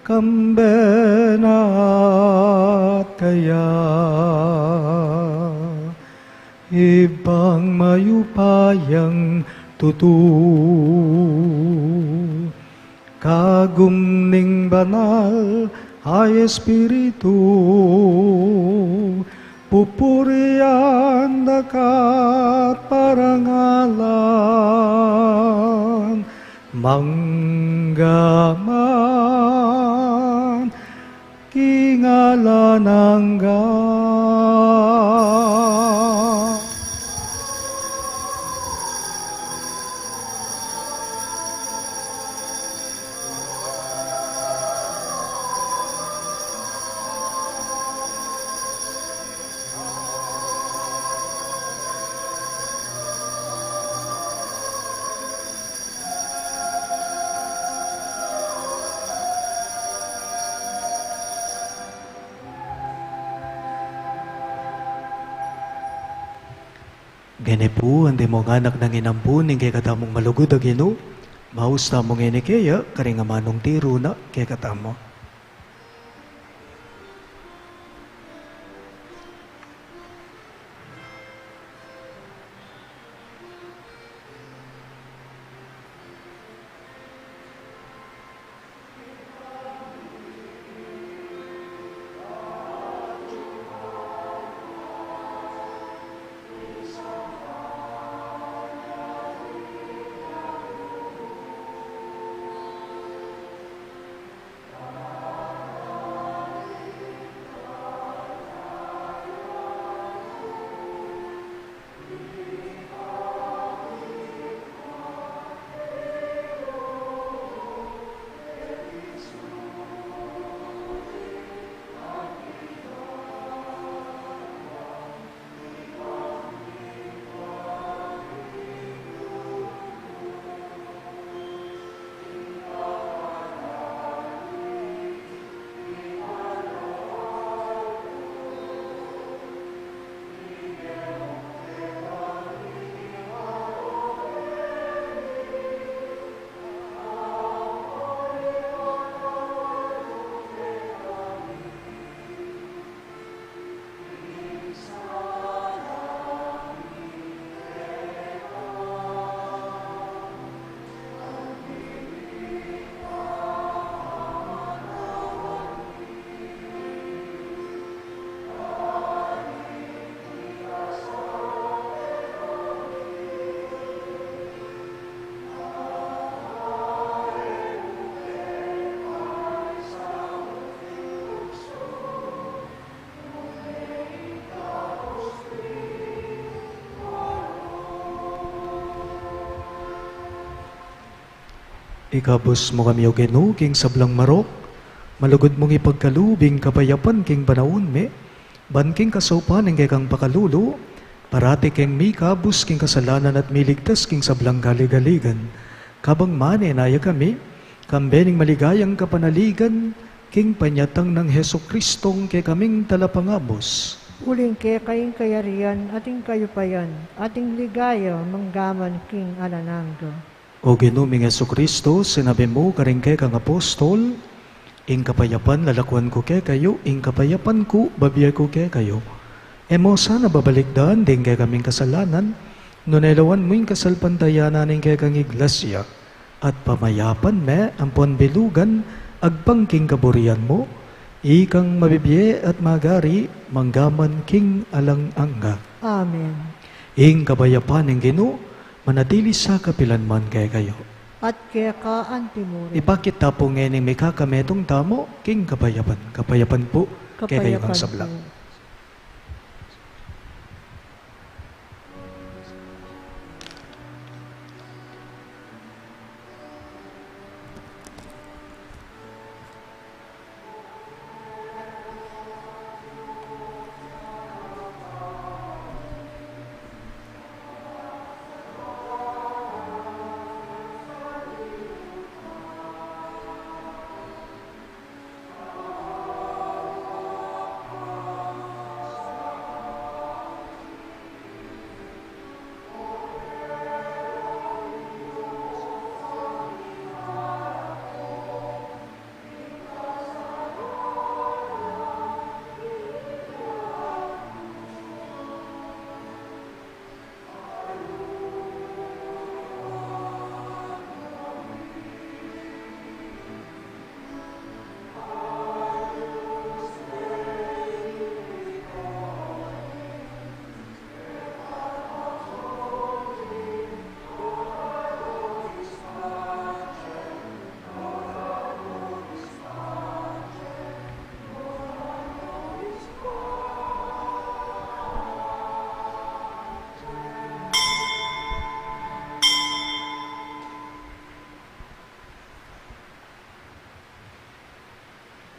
kambenat kaya ibang mayupayang tutu kagumning banal ay espiritu pupurian dakat parangalan manggaman kingalanangga. Gane po, andi mo anak ng inampun, kay katamong malugod a Ginoo, mausta mong inikaya, karing amanong tiro na, kay katamo. Ikabos mo kami o Geno, king sablang marok, malugod mong ipagkalubing kapayapan king banaon me, ban king kasaupan ng kang pakalulo, parati king mi kabus king kasalanan at miligtas king sablang galigaligan. Kabang mani naya kami, kambening maligayang kapanaligan, king panyatang ng Heso Kristong kay kaming talapangabos. Uling ke kayong kayarian, ating kayupayan, ating ligaya, manggaman king alanangga. O ginuming Heso Kristo, sinabi mo karing kay kang apostol, ing kapayapan lalakuan ko kay kayo, ing kapayapan ko babiyay ko kay kayo. Emo sana babalikdan din kay kaming kasalanan, no nailawan mo yung kasalpantayanan ng kay kang iglesia, at pamayapan me ang ponbilugan, agpangking kaburian mo, ikang mabibiye at magari, manggaman king alang-anga. Amen. Ing kapayapan ng Ginoo, manatili sa kapilanman kay kayo. At kaya ka antimuri. Ipakita po ngayon may kakametong tamo, king kapayapan. Kapayapan po, kay kayo kang sablang.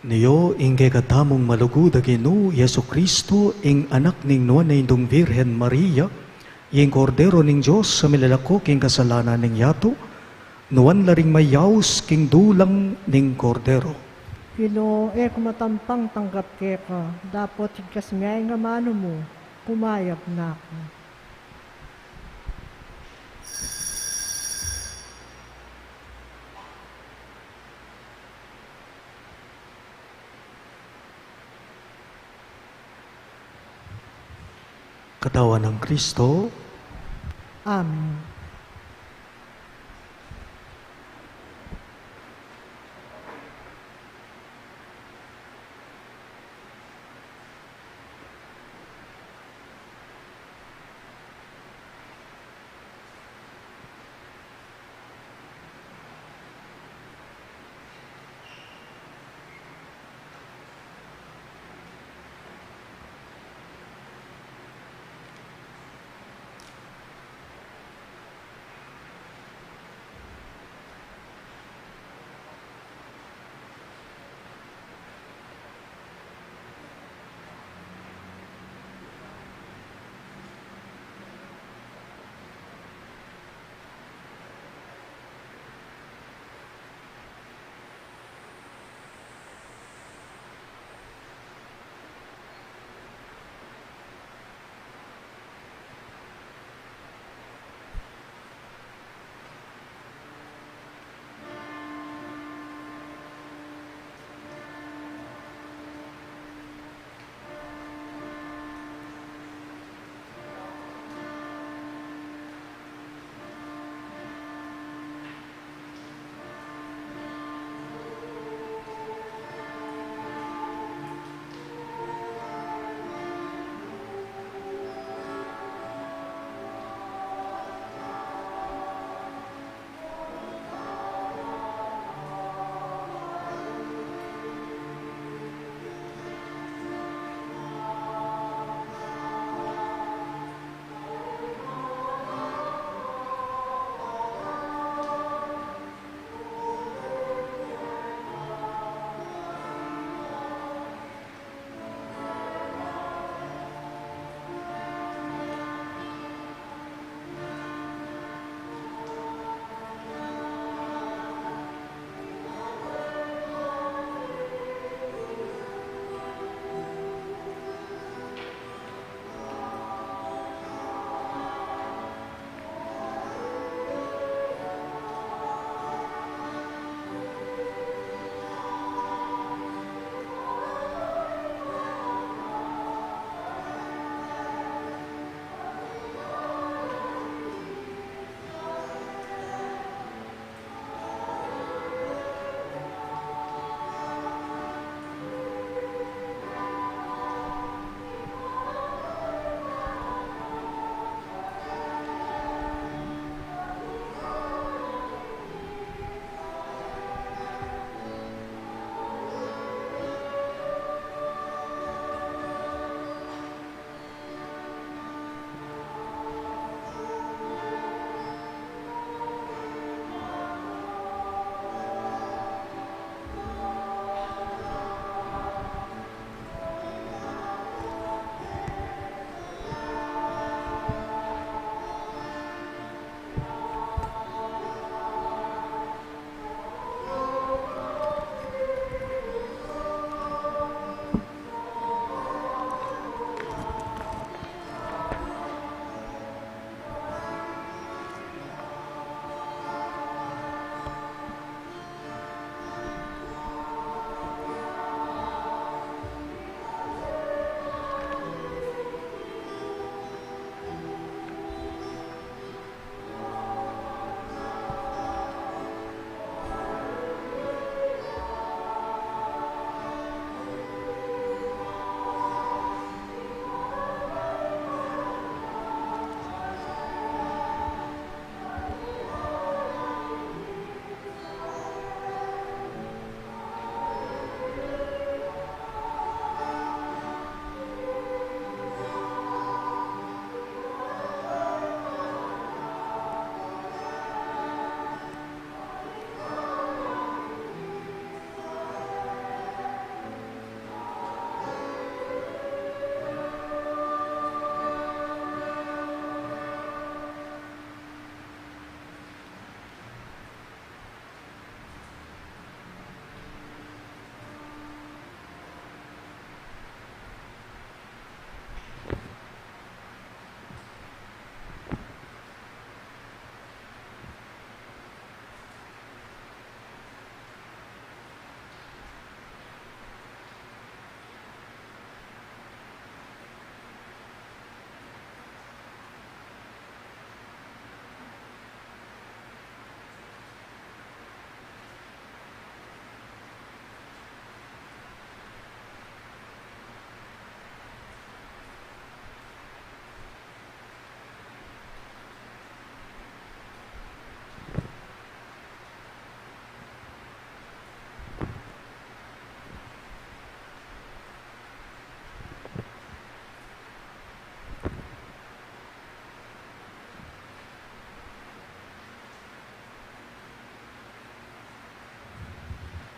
Niyo ingkay katamong malugod a Ginoo Yesu Kristo ing anak ning nuan na indong Virhen Maria, ing kordero ning Dios sa milalako king kasalanan ning yato, nuan laring mayaws king dulang ning kordero. Pino, kumatampang tanggap ke ka, dapat ikasmiyay nga mano mo, kumayag na ako. Katawan ng Kristo, Amen.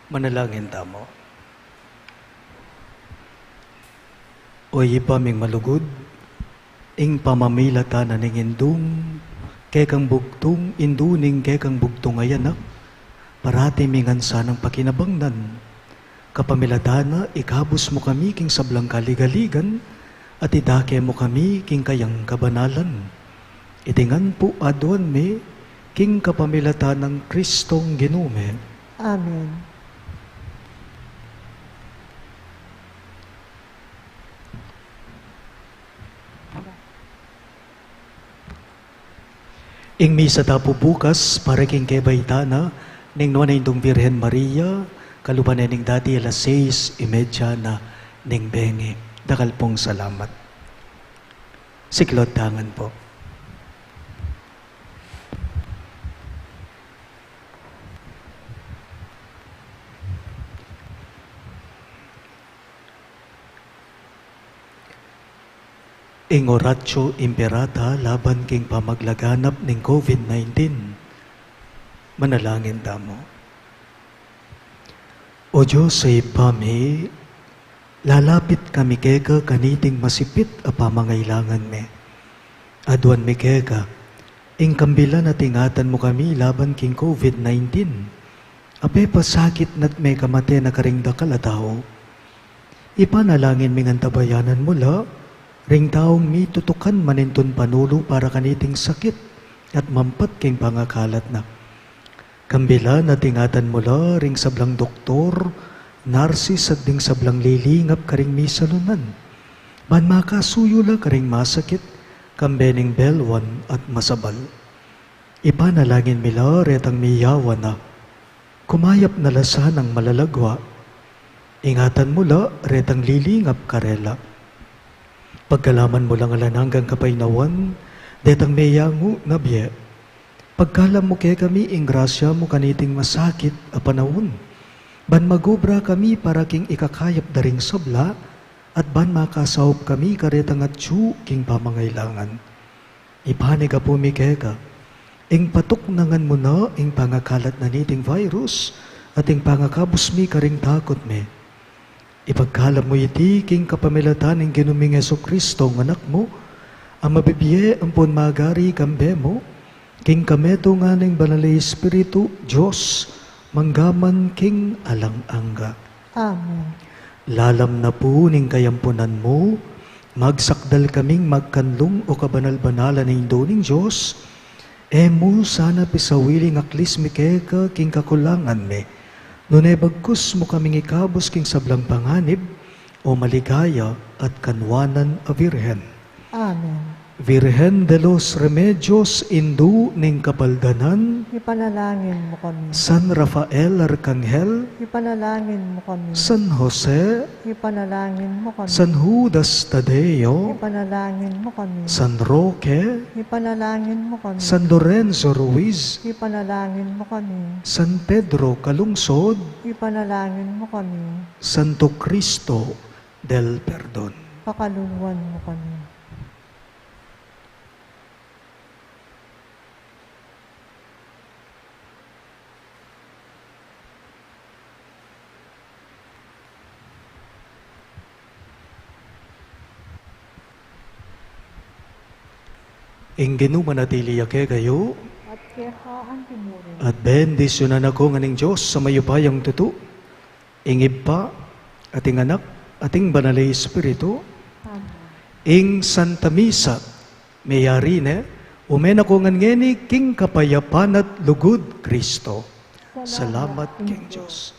Manalangin tamo. O ipaming malugod, ing pamamilata na ning indung, kekang bugtong, induning kekang bugtong ayanak, parati mingan sanang pakinabangnan. Kapamilatana, ikabos mo kami king sablang kaligaligan, at idake mo kami king kayang kabanalan. Itingan po adwan me, king kapamilata ng Kristong ginume. Amen. Ing misa tapo bukas, para king kebaytana, ning nuanay indong Virhen Maria, kalubanan ning dati alas 6:30 na ning bengi. Dakal pong salamat. Siklod tangan po. Ing oratio imperata laban king pamaglaganap ning COVID-19. Manalangin tamo. O Diyos sa ipami, lalapit kami keka kaniting masipit a pamangailangan me. Adwan mi keka, ing kambilan at ingatan mo kami laban king COVID-19. Ape pasakit nat may kamate na karingda kalatao. Ipanalangin mi ngantabayanan mula, ring taong mi tutukan maninton panulo para kaniting sakit at mampat king pangakalat na. Kambila na tingatan mula ring sablang doktor, narsis at ding sablang lilingap karing misalunan. Man makasuyo la karing masakit, kambening belwan at masabal. Ipanalangin mila retang miyawa na, kumayap na lasa ng malalagwa. Ingatan mula retang lilingap karela. Pagkalaman mo lang alan hanggang kapaynawan, detang meyangu na biye. Pagkalam mo kaya kami, ing grasya mo kaniting masakit a panahon. Ban magubra kami para king ikakayap daring sabla, at ban makasawop kami karetang at tsu king pamangailangan. Ipanig ka pumi kaya ka, ing patok nangan mo na, ing pangakalat na niting virus, at ing pangakabus mi karing takot me. Ipagkalam mo iti king kapamilatan ng ginuming Jesucristo ng anak mo, ang mabibiye ang pon magari kambe mo, king kameto nga ng banalay Espiritu, Diyos, manggaman king alang-angga. Amen. Lalam na po ning kayampunan mo, magsakdal kaming magkanlong o kabanal-banalan ng doning Diyos, mo sana pisawiling aklis mi keka king kakulangan me, nunay bagkus mo kaming ikabos king sablang panganib o maligaya at kanwanan a Virhen. Amen. Virhen de los Remedios Indu ning Kapaldanan, Ipanalangin mo kami. San Rafael Arcangel, Ipanalangin mo kami. San Jose, Ipanalangin mo kami. San Judas Tadeo, Ipanalangin mo kami. San Roque, Ipanalangin mo kami. San Lorenzo Ruiz, Ipanalangin mo kami. San Pedro Calungsod, Ipanalangin mo kami. Santo Cristo del Perdon. Pakaluluwan mo kami. Ingenu manatili yake kayo, At kehaan timurin. at bendisyonan ako nganing Diyos sa mayupayang tutu, ingib pa, ating anak, ating banalay Espiritu, Amen. ing Santa Misa, mayari ne, umen ako ngani king kapayapan at lugod Kristo. Salamat king Diyos.